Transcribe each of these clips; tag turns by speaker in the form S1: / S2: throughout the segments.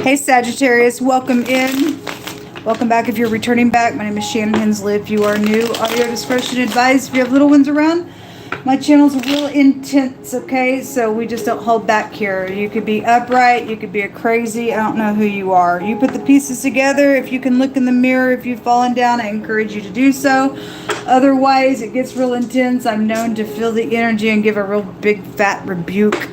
S1: Hey Sagittarius, welcome in. Welcome back if you're returning back. My name is Shannon Hensley. If you are new, audio discretion advised. If you have little ones around, my channel's real intense, okay? So we just don't hold back here. You could be upright, you could be a crazy, I don't know who you are. You put the pieces together. If you can look in the mirror, if you've fallen down, I encourage you to do so. Otherwise, it gets real intense. I'm known to feel the energy and give a real big fat rebuke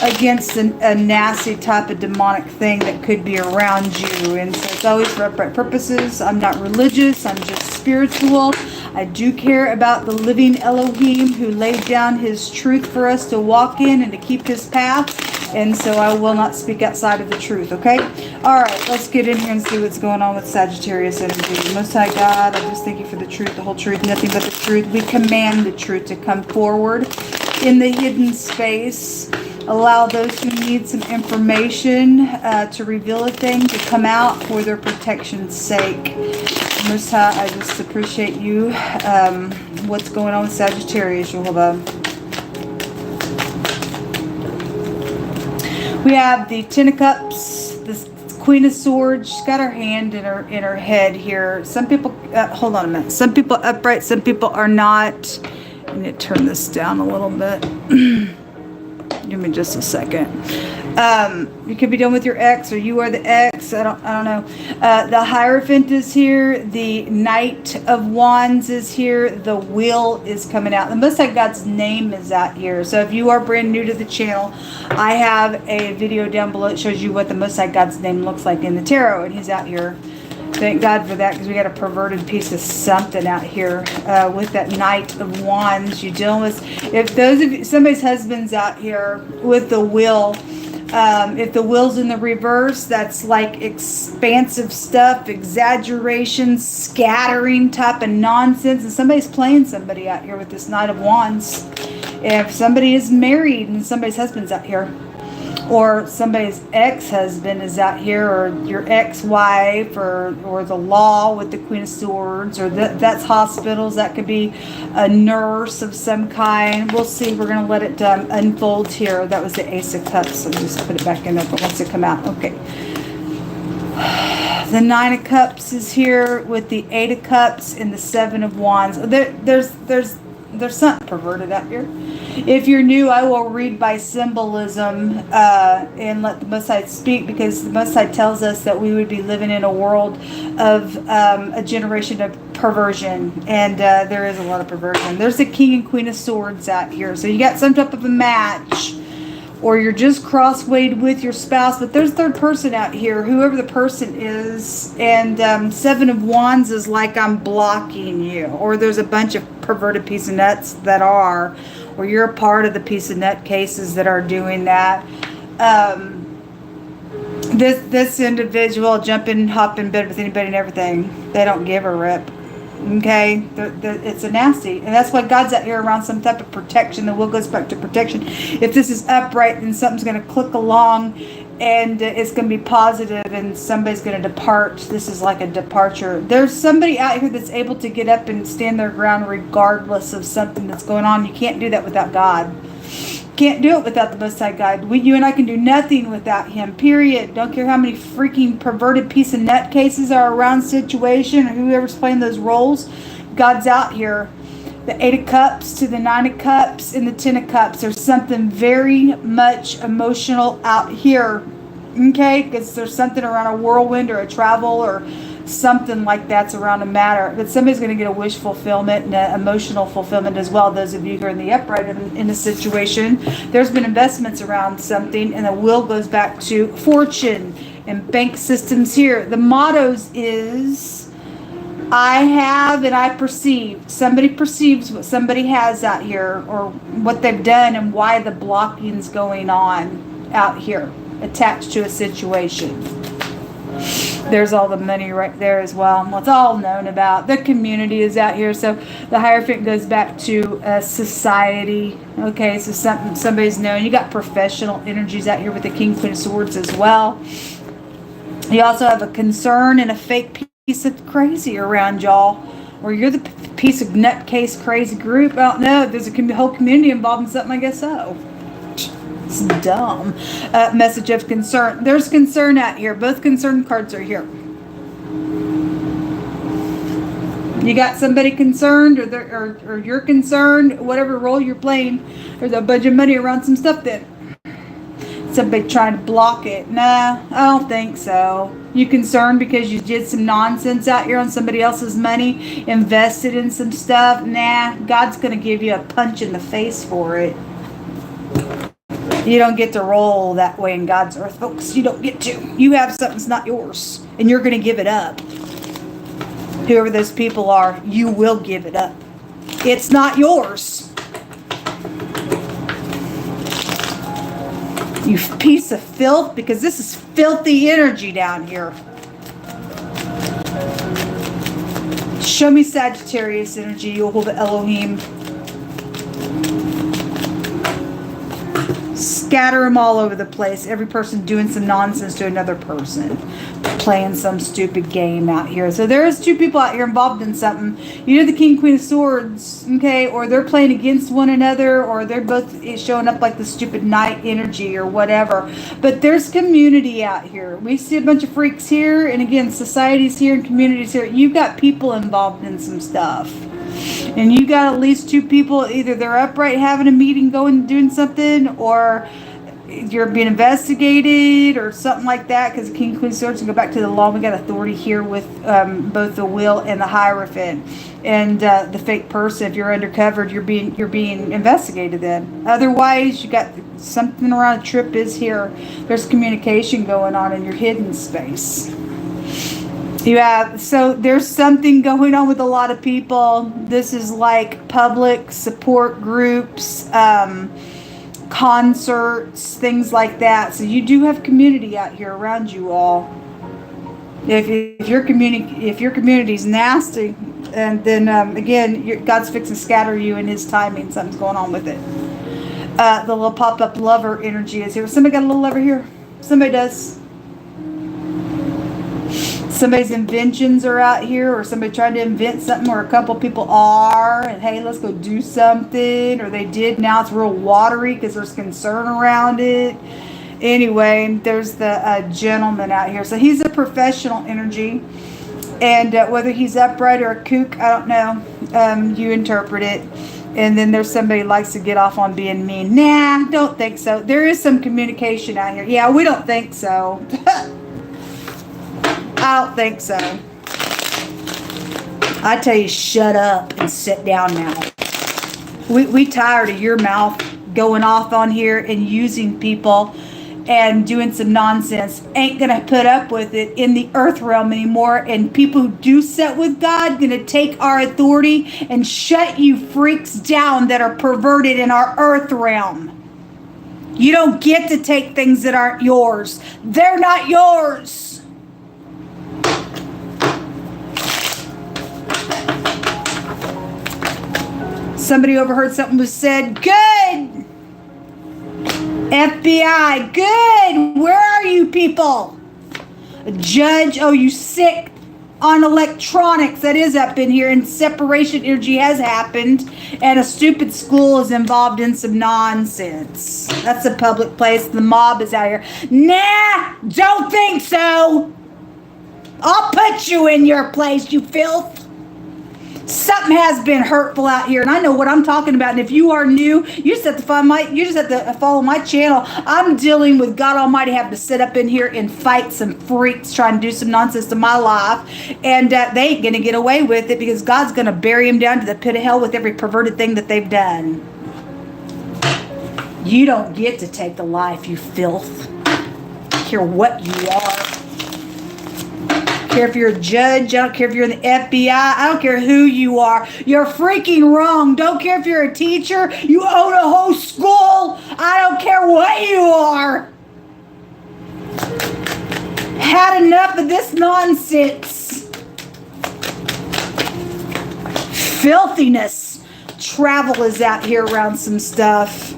S1: against a nasty type of demonic thing that could be around you. And so it's always for upright purposes. I'm not religious, I'm just spiritual. I do care about the living Elohim who laid down his truth for us to walk in and to keep his path. And so I will not speak outside of the truth, okay? All right, let's get in here and see what's going on with Sagittarius energy. Most High God, I just thank you for the truth, the whole truth, nothing but the truth. We command the truth to come forward in the hidden space. Allow those who need some information to reveal a thing to come out for their protection's sake. Most High, I just appreciate you. What's going on with Sagittarius, Yehovah? We have the Ten of Cups, this Queen of Swords. She's got her hand in her head here. Some people, hold on a minute. Some people upright, some people are not. I need to turn this down a little bit. Give me just a second. You could be done with your ex, or you are the ex. I don't know. The Hierophant is here. The Knight of Wands is here. The Wheel is coming out. The Most High God's name is out here. So if you are brand new to the channel, I have a video down below that shows you what the Most High God's name looks like in the tarot, and he's out here. Thank God for that, because we got a perverted piece of something out here with that Knight of Wands. You're dealing with, if those of you, somebody's husband's out here with the Wheel. If the Wheel's in the reverse, that's like expansive stuff, exaggeration, scattering type of nonsense. And somebody's playing somebody out here with this Knight of Wands. If somebody is married and somebody's husband's out here, or somebody's ex-husband is out here, or your ex-wife, or the law with the Queen of Swords, or that's hospitals. That could be a nurse of some kind. We'll see. We're going to let it unfold here. That was the Ace of Cups. I'll just put it back in there, but once it come out. Okay. The Nine of Cups is here with the Eight of Cups and the Seven of Wands. There's something perverted out here. If you're new, I will read by symbolism and let the Most High speak, because the Most High tells us that we would be living in a world of a generation of perversion, and there is a lot of perversion. There's the King and Queen of Swords out here. So you got some type of a match, or you're just crosswayed with your spouse, but there's third person out here, whoever the person is. And Seven of Wands is like, I'm blocking you, or there's a bunch of perverted piece of nuts that are, or you're a part of the piece of nut cases that are doing that. This individual jump in, hop in bed with anybody and everything. They don't give a rip. Okay, it's a nasty, and that's why God's out here around some type of protection. The will goes back to protection. If this is upright, then something's going to click along, and it's going to be positive, and somebody's going to depart. This is like a departure. There's somebody out here that's able to get up and stand their ground regardless of something that's going on. You can't do that without God. Can't do it without the Most High God. You and I can do nothing without him, period. Don't care how many freaking perverted piece of nut cases are around situation, or whoever's playing those roles. God's out here. The Eight of Cups to the Nine of Cups and the Ten of Cups. There's something very much emotional out here. Okay? Because there's something around a whirlwind or a travel or something like that's around a matter. But somebody's going to get a wish fulfillment and an emotional fulfillment as well. Those of you who are in the upright in a situation, there's been investments around something, and the will goes back to fortune and bank systems here. The mottos is, I have and I perceive. Somebody perceives what somebody has out here, or what they've done, and why the blocking's going on out here attached to a situation. There's all the money right there as well. Well, it's all known about. The community is out here. So the Hierophant goes back to society. Okay, so somebody's known. You got professional energies out here with the King, Queen of Swords as well. You also have a concern and a fake piece of crazy around y'all. Or you're the piece of nutcase crazy group. I don't know. There's a whole community involved in something, I guess so. It's dumb. Message of concern. There's concern out here. Both concern cards are here. You got somebody concerned, or you're concerned, whatever role you're playing. There's a bunch of money around some stuff then. Somebody trying to block it. Nah, I don't think so. You concerned because you did some nonsense out here on somebody else's money, invested in some stuff. Nah, God's going to give you a punch in the face for it. You don't get to roll that way in God's earth, folks. You don't get to. You have something that's not yours, and you're going to give it up. Whoever those people are, you will give it up. It's not yours. You piece of filth, because this is filthy energy down here. Show me Sagittarius energy, you'll hold the Elohim. Scatter them all over the place. Every person doing some nonsense to another person. Playing some stupid game out here. So there's two people out here involved in something. You're the King, Queen of Swords, okay? Or they're playing against one another, or they're both showing up like the stupid Knight energy or whatever. But there's community out here. We see a bunch of freaks here, and again, society's here and community's here. You've got people involved in some stuff. And you got at least two people, either they're upright having a meeting, going doing something, or you're being investigated or something like that, because King, Queen, Swords, and go back to the law. We got authority here with both the will and the Hierophant, and the fake person. If you're undercover, you're being investigated. Then otherwise, you got something around a trip is here. There's communication going on in your hidden space. So there's something going on with a lot of people. This is like public support groups, concerts, things like that. So you do have community out here around you all. If your community's nasty, and then again, God's fixing to scatter you in His timing. Something's going on with it. The little pop-up lover energy is here. Somebody got a little lover here? Somebody does. Somebody's inventions are out here, or somebody tried to invent something, or a couple people are, and hey, let's go do something, or they did. Now it's real watery because there's concern around it. Anyway, there's the gentleman out here. So he's a professional energy, and whether he's upright or a kook, I don't know. You interpret it. And then there's somebody who likes to get off on being mean. Nah, don't think so. There is some communication out here. Yeah, we don't think so. I don't think so. I tell you, shut up and sit down now. We tired of your mouth going off on here and using people and doing some nonsense. Ain't gonna put up with it in the earth realm anymore. And people who do set with God gonna take our authority and shut you freaks down that are perverted in our earth realm. You don't get to take things that aren't yours. They're not yours. Somebody overheard something was said. Good. FBI. Good. Where are you people? A judge. Oh, you sick on electronics. That is up in here. And separation energy has happened. And a stupid school is involved in some nonsense. That's a public place. The mob is out here. Nah, don't think so. I'll put you in your place, you filth. Something has been hurtful out here, and I know what I'm talking about. And if you are new, you just have to follow my channel. I'm dealing with God Almighty having to sit up in here and fight some freaks trying to do some nonsense to my life, and they ain't gonna get away with it because God's gonna bury them down to the pit of hell with every perverted thing that they've done. You don't get to take the life, you filth. I don't care what you are. I don't care if you're a judge. I don't care if you're in the FBI. I don't care who you are. You're freaking wrong. Don't care if you're a teacher. You own a whole school. I don't care what you are. Had enough of this nonsense. Filthiness. Travel is out here around some stuff.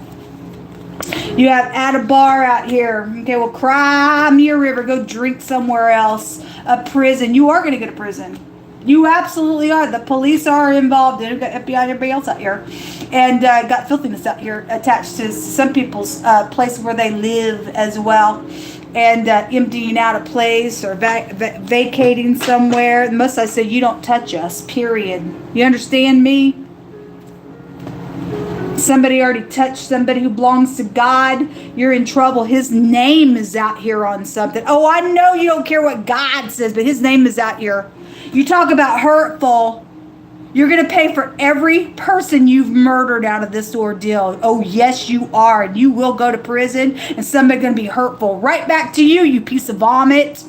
S1: You have at a bar out here. Okay, well, cry me a river. Go drink somewhere else. A prison. You are going to go to prison. You absolutely are. The police are involved in it. Got FBI and everybody else out here. And got filthiness out here attached to some people's place where they live as well. And emptying out a place or vacating somewhere. The Most I said, you don't touch us, period. You understand me? Somebody already touched somebody who belongs to God. You're in trouble. His name is out here on something. Oh, I know you don't care what God says, but his name is out here. You talk about hurtful. You're going to pay for every person you've murdered out of this ordeal. Oh, yes, you are. And you will go to prison, and somebody's going to be hurtful right back to you, you piece of vomit.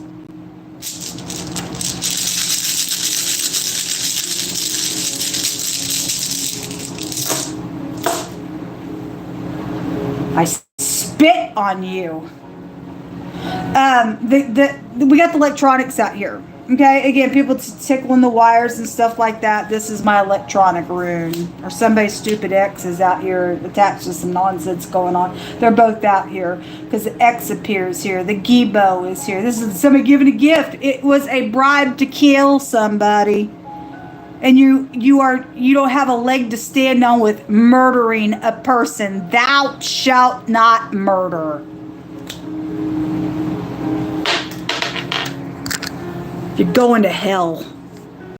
S1: I spit on you. We got the electronics out here. Okay, again, people tickling the wires and stuff like that. This is my electronic rune. Or somebody's stupid ex is out here attached to some nonsense going on. They're both out here because the X appears here. The Gibo is here. This is somebody giving a gift. It was a bribe to kill somebody. And you don't have a leg to stand on with murdering a person. Thou shalt not murder. You're going to hell.